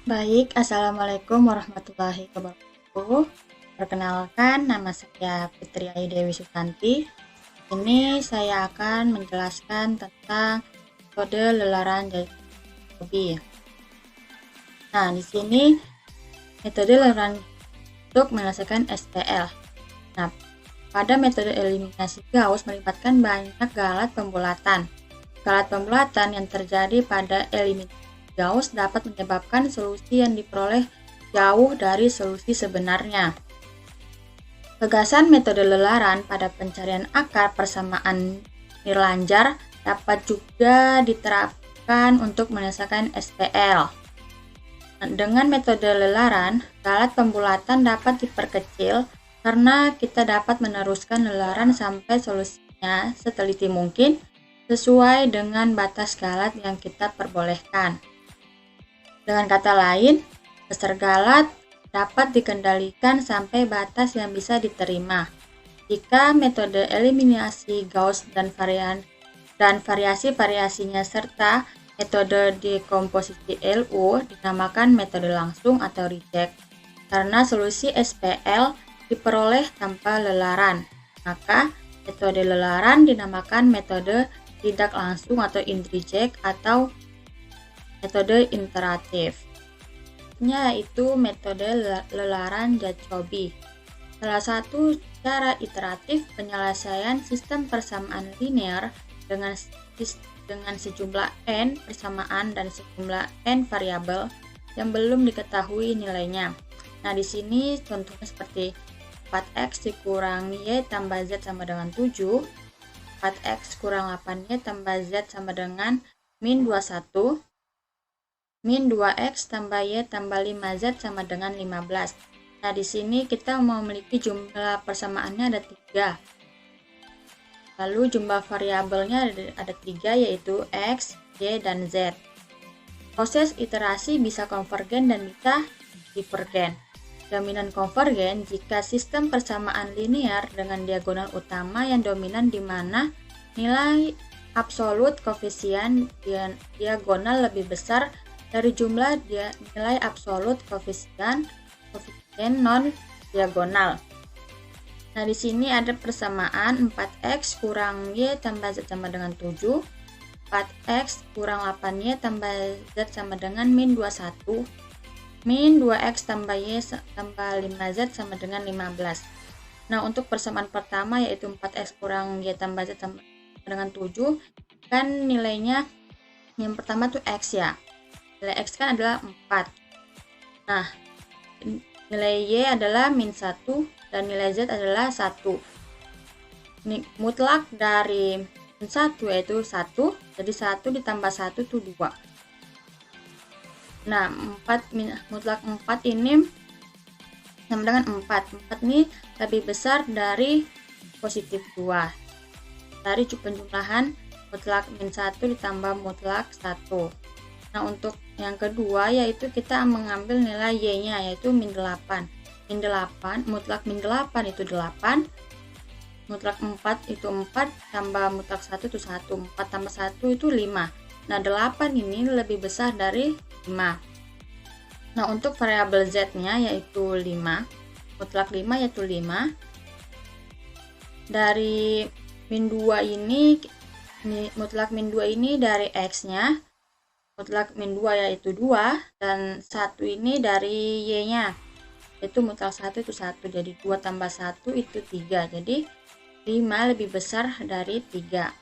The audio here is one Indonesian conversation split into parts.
Baik, Assalamualaikum warahmatullahi wabarakatuh. Perkenalkan, nama saya Fitri Ayu Dewi Susanti. Ini saya akan menjelaskan tentang metode lelaran Jacobi. Nah, di sini metode lelaran untuk menyelesaikan SPL. Nah, pada metode eliminasi Gauss melibatkan banyak galat pembulatan. Galat pembulatan yang terjadi pada eliminasi Gauss dapat menyebabkan solusi yang diperoleh jauh dari solusi sebenarnya. Gagasan metode lelaran pada pencarian akar persamaan nirlanjar dapat juga diterapkan untuk menyelesaikan SPL. Dengan metode lelaran, galat pembulatan dapat diperkecil karena kita dapat meneruskan lelaran sampai solusinya seteliti mungkin sesuai dengan batas galat yang kita perbolehkan. Dengan kata lain, besar galat dapat dikendalikan sampai batas yang bisa diterima. Jika metode eliminasi Gauss dan variasi-variasinya serta metode dekomposisi LU dinamakan metode langsung atau reject, karena solusi SPL diperoleh tanpa lelaran. Maka metode lelaran dinamakan metode tidak langsung atau indirect atau metode iteratif, yaitu metode lelaran Jacobi. Salah satu cara iteratif penyelesaian sistem persamaan linear dengan sejumlah n persamaan dan sejumlah n variabel yang belum diketahui nilainya. Nah, di sini contohnya seperti 4x dikurang y tambah z sama dengan 7, 4x kurang 8y tambah z sama dengan min 21, min 2x tambah y tambah 5z sama dengan 15. Nah, di sini kita memiliki jumlah persamaannya ada 3. Lalu jumlah variabelnya ada 3, yaitu x, y, dan z. Proses iterasi bisa konvergen dan bisa divergen. Jaminan konvergen jika sistem persamaan linear dengan diagonal utama yang dominan di mana nilai absolut koefisien diagonal lebih besar dari jumlah nilai absolut koefisien non diagonal. Nah, di sini ada persamaan 4x kurang y tambah z sama dengan 7, 4x kurang 8y tambah z sama dengan min 21, min 2x tambah y tambah 5z sama dengan 15. Nah, untuk persamaan pertama yaitu 4x kurang y tambah z sama dengan 7, kan nilainya yang pertama tuh x ya. Nilai x kan adalah 4. Nah, nilai y adalah min 1 dan nilai z adalah 1. Mutlak dari min 1 yaitu 1, jadi 1 ditambah 1 itu 2. Nah, mutlak 4 ini sama dengan 4. 4 ini lebih besar dari positif 2. Dari penjumlahan mutlak min 1 ditambah mutlak 1. Nah, untuk yang kedua yaitu kita mengambil nilai y-nya yaitu min 8. Min 8, mutlak min 8 itu 8. Mutlak 4 itu 4 tambah mutlak 1 itu 1. 4 tambah 1 itu 5. Nah, 8 ini lebih besar dari 5. Nah, untuk variabel z-nya yaitu 5. Mutlak 5 yaitu 5. Dari min 2 ini mutlak min 2 ini dari x-nya. Mutlak min 2 yaitu 2 dan 1 ini dari y-nya yaitu mutlak 1 itu 1, jadi 2 tambah 1 itu 3, jadi 5 lebih besar dari 3.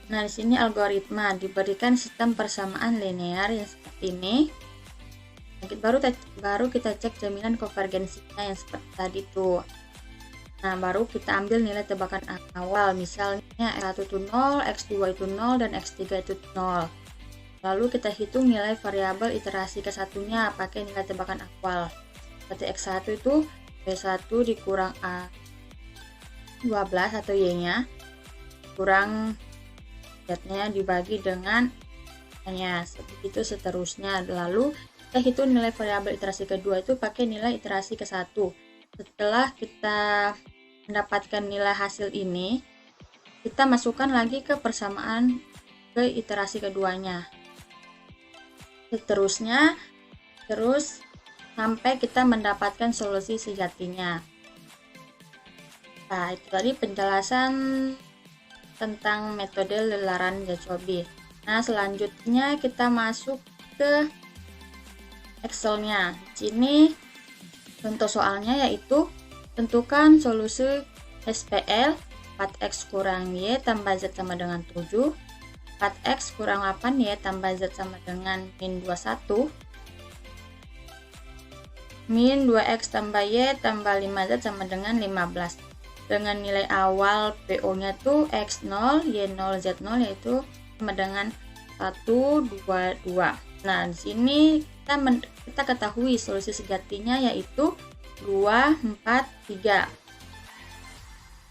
Nah, di sini algoritma diberikan sistem persamaan linear yang seperti ini. Baru kita cek jaminan konvergensinya yang seperti tadi tuh. Nah, baru kita ambil nilai tebakan awal, misalnya x1 itu 0, x2 itu 0, dan x3 itu 0. Lalu kita hitung nilai variabel iterasi ke-1-nya pakai nilai tebakan awal. Seperti x1 itu b1 dikurang a12 atau y-nya, kurang z-nya dibagi dengan a-nya, begitu seterusnya. Lalu kita hitung nilai variabel iterasi kedua itu pakai nilai iterasi ke-1. Setelah kita mendapatkan nilai hasil ini, kita masukkan lagi ke persamaan ke iterasi keduanya. Seterusnya, terus sampai kita mendapatkan solusi sejatinya. Nah, itu tadi penjelasan tentang metode lelaran Jacobi. Nah, selanjutnya kita masuk ke Excel-nya. Di sini contoh soalnya yaitu tentukan solusi SPL 4x kurang Y tambah Z sama dengan 7, 4x kurang 8Y tambah Z sama dengan min 21, min 2x tambah Y tambah 5Z sama dengan 15. Dengan nilai awal PO nya tuh X0, Y0, Z0 yaitu sama dengan 1, 2, 2. Nah, di sini kita ketahui solusi sejatinya yaitu 2, 4, 3.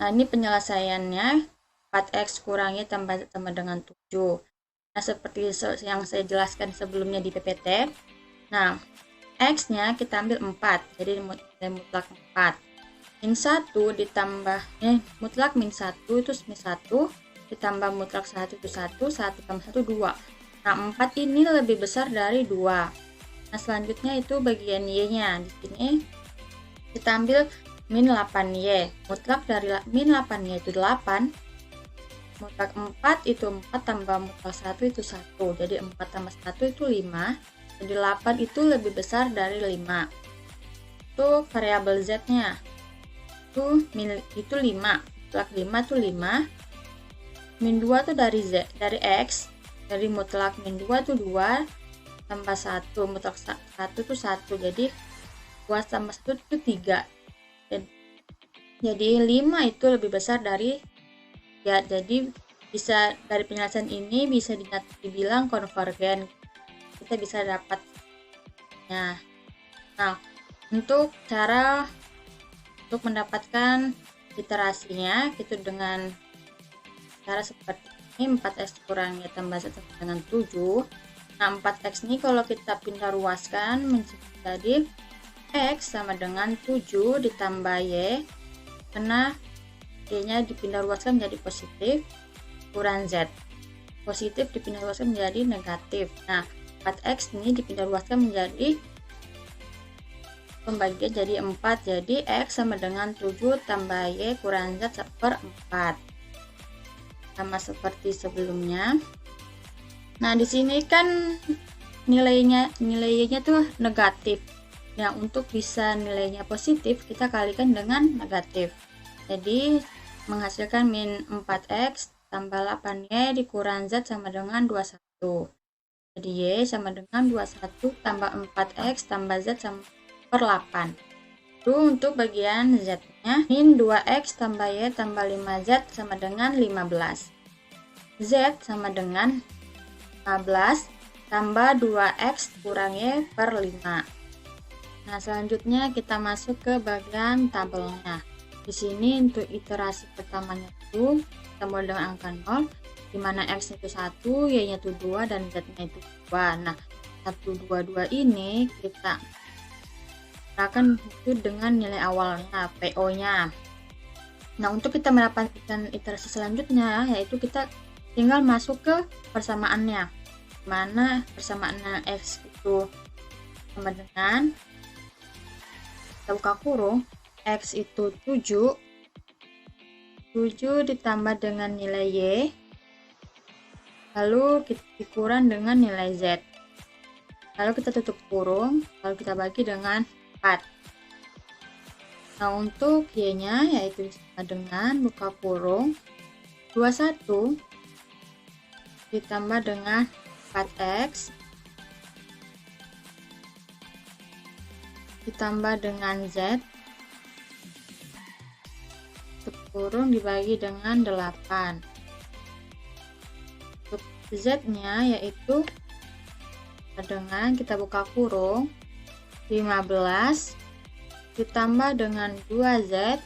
Nah, ini penyelesaiannya 4x kurang Y tambah Z sama dengan 7. Nah, seperti yang saya jelaskan sebelumnya di PPT. Nah, X-nya kita ambil 4, jadi nilai mutlak 4. Min 1 ditambah mutlak min 1 itu min 1 ditambah mutlak 1 itu 1 tambah 1 2. Nah, 4 ini lebih besar dari 2. Nah, selanjutnya itu bagian Y-nya. Di sini kita ambil min 8Y. Mutlak dari min 8Y itu 8. Mutlak 4 itu 4 tambah mutlak 1 itu 1. Jadi 4 tambah 1 itu 5. Jadi 8 itu lebih besar dari 5. Itu variabel Z-nya. Itu 5. Mutlak 5 itu 5. Min 2 itu dari X. Dari mutlak min 2 itu 2 tambah 1. Mutlak 1 itu 1. Jadi 2 tambah 1 itu 3. Jadi 5 itu lebih besar dari ya, jadi bisa dari penjelasan ini bisa dibilang konvergen. Kita bisa dapat. Nah, untuk mendapatkan iterasinya itu dengan cara seperti ini, 4x kurang Y tambah Z sama dengan 7. Nah, 4x ini kalau kita pindah ruaskan menjadi X sama dengan 7 ditambah Y, karena Y-nya dipindah ruaskan menjadi positif, kurang Z. Positif dipindah ruaskan menjadi negatif. Nah, 4x ini dipindah ruaskan menjadi pembagian jadi 4, jadi X sama dengan 7 tambah Y kurang Z per 4. Sama seperti sebelumnya. Nah, di sini kan nilainya tuh negatif. Nah, untuk bisa nilainya positif, kita kalikan dengan negatif. Jadi, menghasilkan min 4X tambah 8Y dikurang Z sama dengan 21. Jadi, Y sama dengan 21 tambah 4X tambah Z sama per 8. Lalu untuk bagian Z-nya, min 2X tambah Y tambah 5Z sama dengan 15. Z sama dengan 15 tambah 2X kurang Y per 5. Nah, selanjutnya kita masuk ke bagian tabelnya. Di sini untuk iterasi pertamanya itu kita mulai dengan angka 0, di mana X itu 1, Y-nya itu 2, dan Z-nya itu 2. Nah, 1, 2, 2 ini kita akan itu dengan nilai awalnya, PO-nya. Nah, untuk kita mendapatkan iterasi selanjutnya, yaitu kita tinggal masuk ke persamaannya, mana persamaannya X itu sama dengan, kita buka kurung, X itu 7 ditambah dengan nilai Y, lalu kita dikurang dengan nilai Z, lalu kita tutup kurung, lalu kita bagi dengan 4. Nah, untuk Y-nya yaitu sama dengan buka kurung 21 ditambah dengan 4X ditambah dengan Z, tutup kurung dibagi dengan 8. Untuk Z-nya yaitu dengan kita buka kurung 15 ditambah dengan 2Z,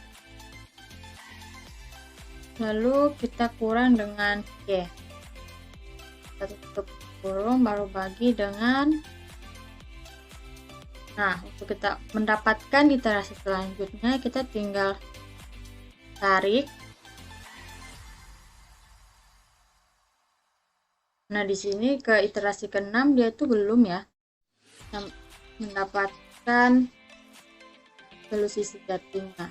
lalu kita kurang dengan Y, kita tutup kurung baru bagi dengan. Nah, untuk kita mendapatkan iterasi selanjutnya kita tinggal tarik Nah, di sini ke iterasi ke-6 dia itu belum ya mendapatkan solusi sejatinya.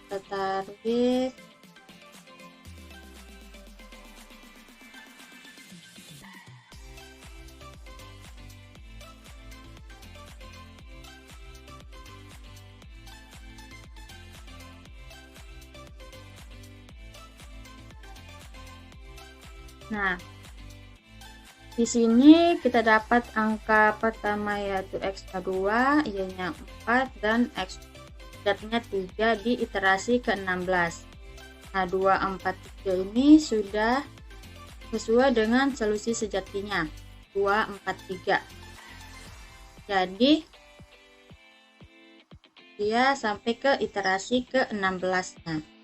Kita tarik. Nah, di sini kita dapat angka pertama yaitu X2, Y-nya 4, dan X sejatinya 3 di iterasi ke-16. Nah, 2, 4, 3 ini sudah sesuai dengan solusi sejatinya, 2, 4, 3. Jadi, dia sampai ke iterasi ke-16-nya.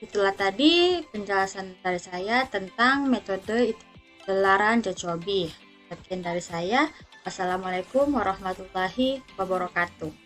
Itulah tadi penjelasan dari saya tentang metode pelaran Jacobi. Sekian dari saya. Wassalamualaikum warahmatullahi wabarakatuh.